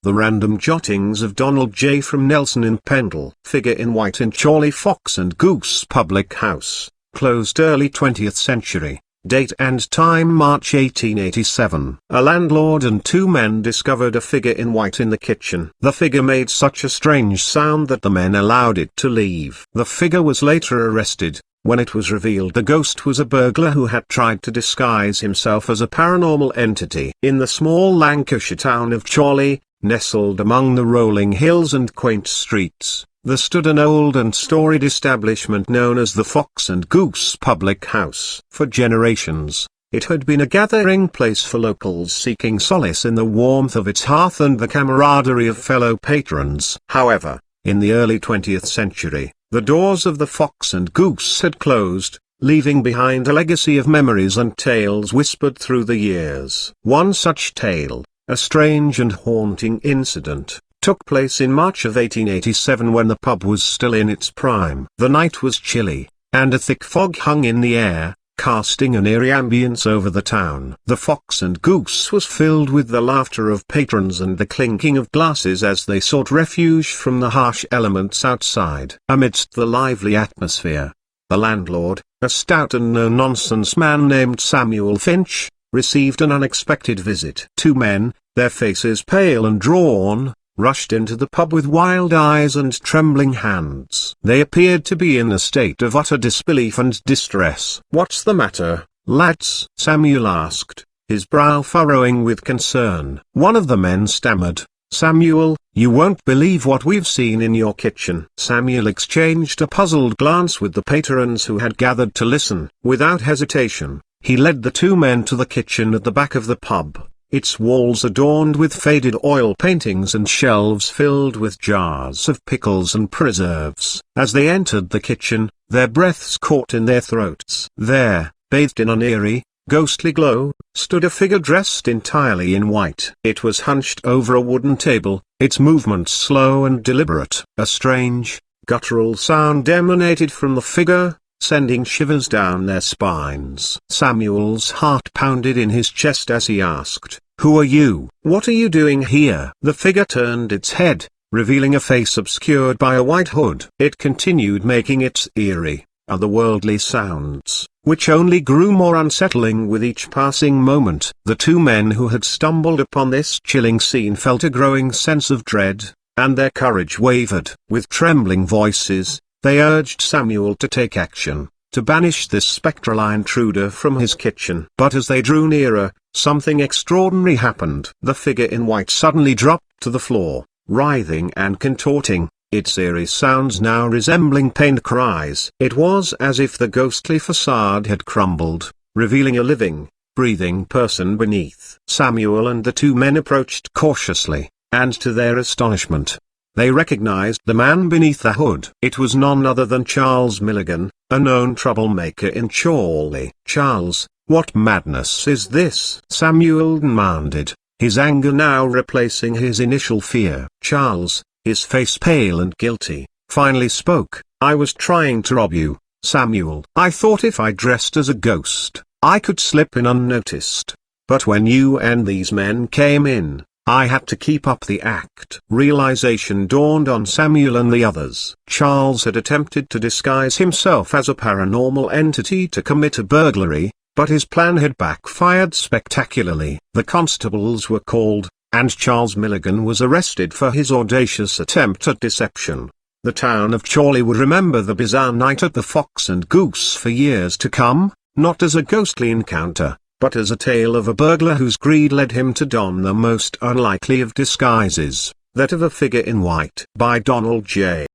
The Random Jottings of Donald J. from Nelson in Pendle. Figure in white in Chorley Fox and Goose public house, closed early 20th century. Date and time March 1887. A landlord and two men discovered a figure in white in the kitchen. The figure made such a strange sound that the men allowed it to leave. The figure was later arrested, when it was revealed the ghost was a burglar who had tried to disguise himself as a paranormal entity. In the small Lancashire town of Chorley, nestled among the rolling hills and quaint streets, there stood an old and storied establishment known as the Fox and Goose public house. For generations, it had been a gathering place for locals seeking solace in the warmth of its hearth and the camaraderie of fellow patrons. However, in the early 20th century, the doors of the Fox and Goose had closed, leaving behind a legacy of memories and tales whispered through the years. One such tale, a strange and haunting incident, took place in March of 1887 when the pub was still in its prime. The night was chilly, and a thick fog hung in the air, casting an eerie ambience over the town. The Fox and Goose was filled with the laughter of patrons and the clinking of glasses as they sought refuge from the harsh elements outside. Amidst the lively atmosphere, the landlord, a stout and no-nonsense man named Samuel Finch, received an unexpected visit. Two men, their faces pale and drawn, rushed into the pub with wild eyes and trembling hands. They appeared to be in a state of utter disbelief and distress. "What's the matter, lads?" Samuel asked, his brow furrowing with concern. One of the men stammered, "Samuel, you won't believe what we've seen in your kitchen." Samuel exchanged a puzzled glance with the patrons who had gathered to listen. Without hesitation, he led the two men to the kitchen at the back of the pub, its walls adorned with faded oil paintings and shelves filled with jars of pickles and preserves. As they entered the kitchen, their breaths caught in their throats. There, bathed in an eerie, ghostly glow, stood a figure dressed entirely in white. It was hunched over a wooden table, its movements slow and deliberate. A strange, guttural sound emanated from the figure, sending shivers down their spines. Samuel's heart pounded in his chest as he asked, "Who are you? What are you doing here?" The figure turned its head, revealing a face obscured by a white hood. It continued making its eerie, otherworldly sounds, which only grew more unsettling with each passing moment. The two men who had stumbled upon this chilling scene felt a growing sense of dread, and their courage wavered. With trembling voices, they urged Samuel to take action, to banish this spectral intruder from his kitchen. But as they drew nearer, something extraordinary happened. The figure in white suddenly dropped to the floor, writhing and contorting, its eerie sounds now resembling pained cries. It was as if the ghostly facade had crumbled, revealing a living, breathing person beneath. Samuel and the two men approached cautiously, and to their astonishment, they recognized the man beneath the hood. It was none other than Charles Milligan, a known troublemaker in Chorley. "Charles, what madness is this?" Samuel demanded, his anger now replacing his initial fear. Charles, his face pale and guilty, finally spoke. "I was trying to rob you, Samuel. I thought if I dressed as a ghost, I could slip in unnoticed. But when you and these men came in, I had to keep up the act." Realization dawned on Samuel and the others. Charles had attempted to disguise himself as a paranormal entity to commit a burglary, but his plan had backfired spectacularly. The constables were called, and Charles Milligan was arrested for his audacious attempt at deception. The town of Chorley would remember the bizarre night at the Fox and Goose for years to come, not as a ghostly encounter, but as a tale of a burglar whose greed led him to don the most unlikely of disguises, that of a figure in white. By Donald J.